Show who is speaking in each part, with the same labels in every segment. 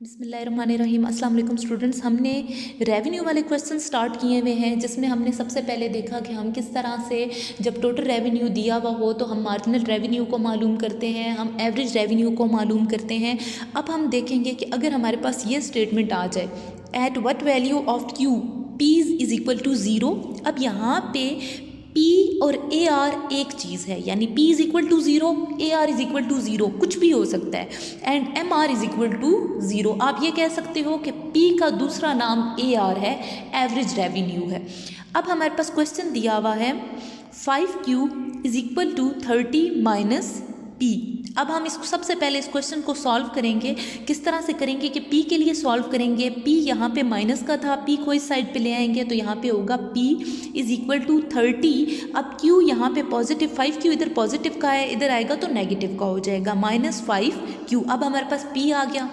Speaker 1: बिस्मिल्लाहिर्रहमानिर्रहीम। अस्सलाम वालेकुम स्टूडेंट्स। हमने रेवेन्यू वाले क्वेश्चन स्टार्ट किए हुए हैं, जिसमें हमने सबसे पहले देखा कि हम किस तरह से जब टोटल रेवेन्यू दिया हुआ हो तो हम मार्जिनल रेवेन्यू को मालूम करते हैं, हम एवरेज रेवेन्यू को मालूम करते हैं। अब हम देखेंगे कि अगर हमारे पास ये स्टेटमेंट आ जाए, at what value of Q P's is equal to zero. अब यहाँ पे P और AR एक चीज़ है, यानी P is equal to zero, AR is equal to zero, कुछ भी हो सकता है, and MR is equal to zero. आप ये कह सकते हो कि P का दूसरा नाम AR है, एवरेज रेवेन्यू है। अब हमारे पास क्वेश्चन दिया हुआ है 5Q is equal to 30 minus P। अब हम इसको सबसे पहले इस क्वेश्चन को सॉल्व करेंगे। किस तरह से करेंगे कि P के लिए सॉल्व करेंगे। P यहाँ पे माइनस का था, P को इस साइड पे ले आएंगे तो यहाँ पे होगा P इज इक्वल टू 30। अब Q यहाँ पे पॉजिटिव, 5Q इधर पॉजिटिव का है, इधर आएगा तो नेगेटिव का हो जाएगा, -5Q। अब हमारे पास P आ गया।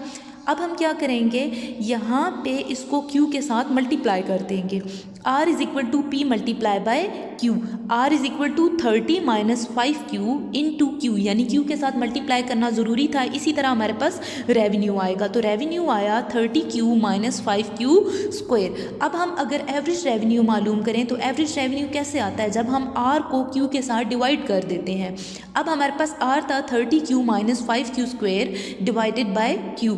Speaker 1: अब हम क्या करेंगे, यहाँ पे इसको Q के साथ मल्टीप्लाई कर देंगे। R is equal to P multiply by Q। R is equal to 30 minus 5Q into Q, यानी Q के साथ मल्टीप्लाई करना ज़रूरी था। इसी तरह हमारे पास रेवेन्यू आएगा, तो रेवेन्यू आया 30Q माइनस 5Q स्क्वायर। अब हम अगर एवरेज रेवेन्यू मालूम करें तो एवरेज रेवेन्यू कैसे आता है, जब हम R को Q के साथ डिवाइड कर देते हैं। अब हमारे पास R था 30Q minus 5Q square divided by Q।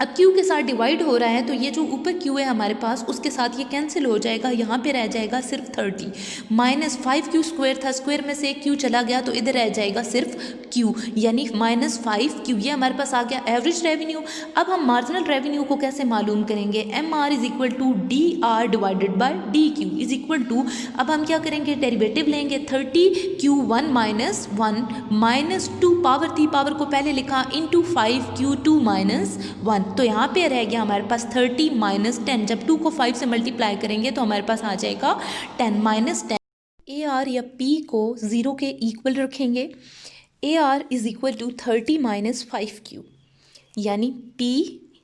Speaker 1: अब Q के साथ डिवाइड हो रहा है तो ये जो ऊपर Q है हमारे पास, उसके साथ ये कैंसिल हो जाएगा, यहाँ पे रह जाएगा सिर्फ 30 माइनस 5Q स्क्वायर था, स्क्वायर में से Q चला गया तो इधर रह जाएगा सिर्फ Q, यानी -5Q। ये हमारे पास आ गया एवरेज रेवेन्यू। अब हम मार्जिनल रेवेन्यू को कैसे मालूम करेंगे, MR is equal to DR divided by DQ is equal to, अब हम क्या करेंगे, डेरिवेटिव लेंगे। 30Q1 माइनस 1 माइनस 2 पावर थी, पावर को पहले लिखा, इंटू 5Q2 माइनस 1, तो यहाँ पे रह गया हमारे पास 30 माइनस 10। जब 2 को 5 से मल्टीप्लाई करेंगे तो हमारे पास आ जाएगा 10 माइनस 10। AR या P को 0 के इक्वल रखेंगे। AR is equal to 30 minus 5Q, यानी P,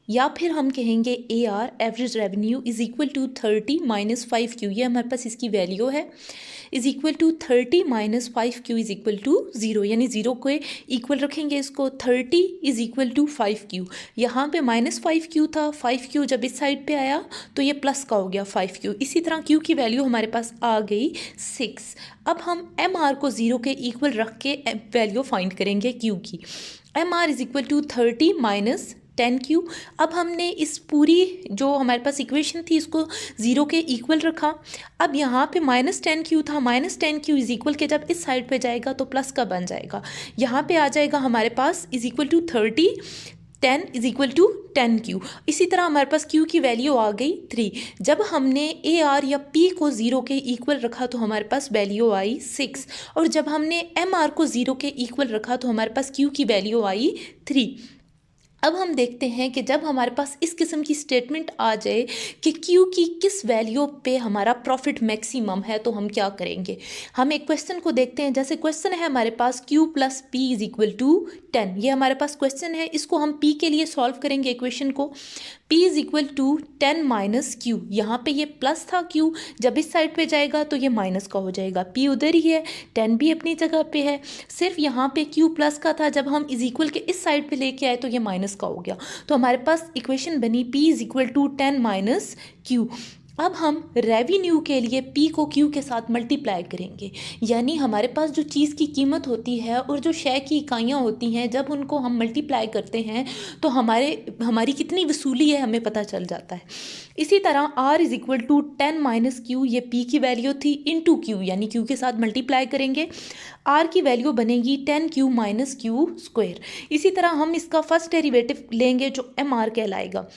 Speaker 1: या फिर हम कहेंगे AR average revenue is equal to 30 minus 5Q, ये हमारे पास इसकी वैल्यू है, is equal to 30 minus 5Q is equal to 0, यानी 0 को इक्वल रखेंगे इसको। 30 इज इक्वल टू 5Q, यहाँ पे -5Q था, 5Q जब इस साइड पे आया तो ये प्लस का हो गया 5Q। इसी तरह Q की वैल्यू हमारे पास आ गई 6। अब हम MR को 0 के इक्वल रख के वैल्यू फाइंड करेंगे Q की। MR is equal to 30 minus 10Q। अब हमने इस पूरी जो हमारे पास इक्वेशन थी इसको 0 के इक्वल रखा। अब यहाँ पे -10Q था, -10Q इज इक्वल के जब इस साइड पे जाएगा तो प्लस का बन जाएगा, यहाँ पे आ जाएगा हमारे पास is equal to 30, 10 is equal to 10Q। इसी तरह हमारे पास Q की वैल्यू आ गई 3। जब हमने AR या P को 0 के इक्वल रखा तो हमारे पास वैल्यू आई 6, और जब हमने MR को 0 के इक्वल रखा तो हमारे पास Q की वैल्यू आई 3। अब हम देखते हैं कि जब हमारे पास इस किस्म की स्टेटमेंट आ जाए कि Q की किस वैल्यू पे हमारा प्रॉफिट मैक्सिमम है, तो हम क्या करेंगे। हम एक क्वेश्चन को देखते हैं। जैसे क्वेश्चन है हमारे पास Q plus P is equal to 10, ये हमारे पास क्वेश्चन है। इसको हम P के लिए सॉल्व करेंगे इक्वेशन को। P is equal to 10 minus Q, यहाँ पे ये प्लस था Q, जब इस साइड पे जाएगा तो ये माइनस का हो जाएगा। P उधर ही है, 10 भी अपनी जगह पे है, सिर्फ यहाँ पे Q प्लस का था, जब हम इज इक्वल के इस साइड पे लेके आए तो ये माइनस का हो गया। तो हमारे पास इक्वेशन बनी P is equal to 10 minus Q। अब हम रेवेन्यू के लिए P को Q के साथ मल्टीप्लाई करेंगे, यानी हमारे पास जो चीज़ की कीमत होती है और जो शय की इकाइयाँ होती हैं, जब उनको हम मल्टीप्लाई करते हैं तो हमारी कितनी वसूली है हमें पता चल जाता है। इसी तरह R is equal to 10 minus Q, ये P की वैल्यू थी, इंटू Q, यानी Q के साथ मल्टीप्लाई करेंगे। R की वैल्यू बनेगी 10Q माइनस Q स्क्वायर। इसी तरह हम इसका फर्स्ट डेरिवेटिव लेंगे जो MR कहलाएगा।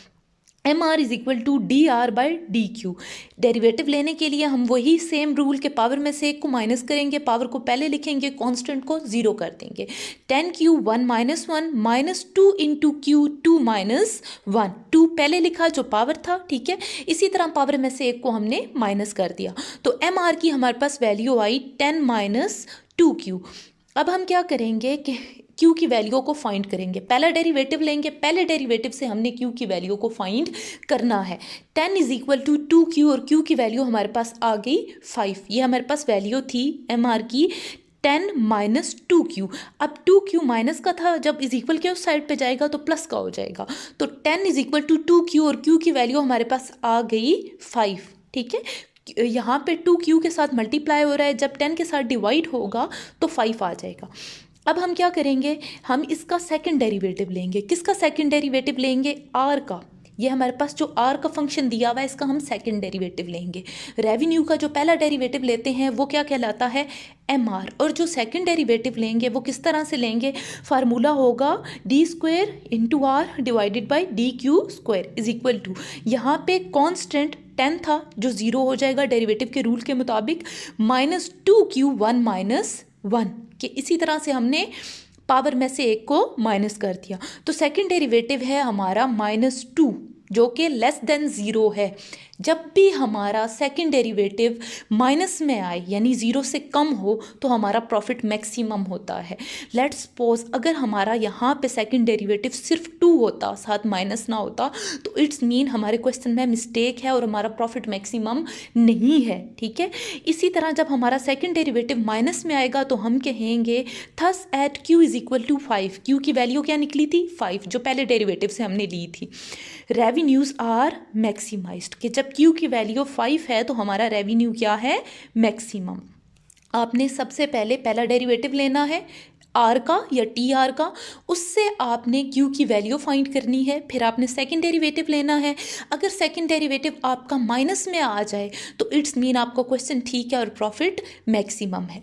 Speaker 1: MR is equal to DR by DQ। Derivative लेने के लिए हम वही सेम रूल के पावर में से एक को माइनस करेंगे, पावर को पहले लिखेंगे, कांस्टेंट को 0 कर देंगे। 10Q 1 minus 1 minus 2 into Q 2 minus 1, 2 पहले लिखा जो पावर था, ठीक है। इसी तरह पावर में से एक को हमने माइनस कर दिया, तो MR की हमारे पास वैल्यू आई 10 माइनस 2Q। अब हम क्या करेंगे कि Q की वैल्यू को फाइंड करेंगे। पहला डेरिवेटिव लेंगे, पहले डेरिवेटिव से हमने Q की वैल्यू को फाइंड करना है। 10 इज इक्वल टू 2Q, और Q की वैल्यू हमारे पास आ गई 5। ये हमारे पास वैल्यू थी MR की 10 माइनस 2Q। अब 2Q माइनस का था, जब इज इक्वल के उस साइड पे जाएगा तो प्लस का हो जाएगा, तो 10 इज इक्वल टू 2Q और Q की वैल्यू हमारे पास आ गई 5। ठीक है, यहाँ पे 2Q के साथ मल्टीप्लाई हो रहा है, जब 10 के साथ डिवाइड होगा तो 5 आ जाएगा। अब हम क्या करेंगे, हम इसका सेकंड डेरिवेटिव लेंगे। किसका सेकंड डेरिवेटिव लेंगे? आर का। ये हमारे पास जो आर का फंक्शन दिया हुआ है, इसका हम सेकंड डेरिवेटिव लेंगे। रेवेन्यू का जो पहला डेरिवेटिव लेते हैं वो क्या कहलाता है? M R. और जो सेकंड डेरिवेटिव लेंगे वो किस तरह से लेंगे? फार्मूला होगा d square into R divided by d Q square is equal to, यहाँ पे कॉन्स्टेंट 10 था जो 0 हो जाएगा डेरिवेटिव के रूल के मुताबिक, माइनस 2Q 1 माइनस 1 कि इसी तरह से हमने पावर में से एक को माइनस कर दिया। तो सेकंड डेरिवेटिव है हमारा -2 जो कि लेस देन 0 है। जब भी हमारा सेकंड डेरिवेटिव माइनस में आए यानी 0 से कम हो तो हमारा प्रॉफिट मैक्सिमम होता है। लेट्स सपोज अगर हमारा यहाँ पे सेकंड डेरिवेटिव सिर्फ 2 होता, साथ माइनस ना होता, तो इट्स मीन हमारे क्वेश्चन में मिस्टेक है और हमारा प्रॉफिट मैक्सिमम नहीं है। ठीक है, इसी तरह जब हमारा सेकंड डेरिवेटिव माइनस में आएगा तो हम कहेंगे thus at Q is equal to 5। Q की वैल्यू क्या निकली थी? 5, जो पहले डेरिवेटिव से हमने ली थी। रेवेन्यूज आर मैक्सिमाइज्ड कि जब Q की वैल्यू 5 है तो हमारा रेवेन्यू क्या है? मैक्सिमम। आपने सबसे पहले पहला डेरिवेटिव लेना है आर का या टी आर का, उससे आपने Q की वैल्यू फाइंड करनी है। फिर आपने सेकंड डेरिवेटिव लेना है। अगर सेकंड डेरिवेटिव आपका माइनस में आ जाए तो इट्स मीन आपका क्वेश्चन ठीक है और प्रॉफिट मैक्सिमम है।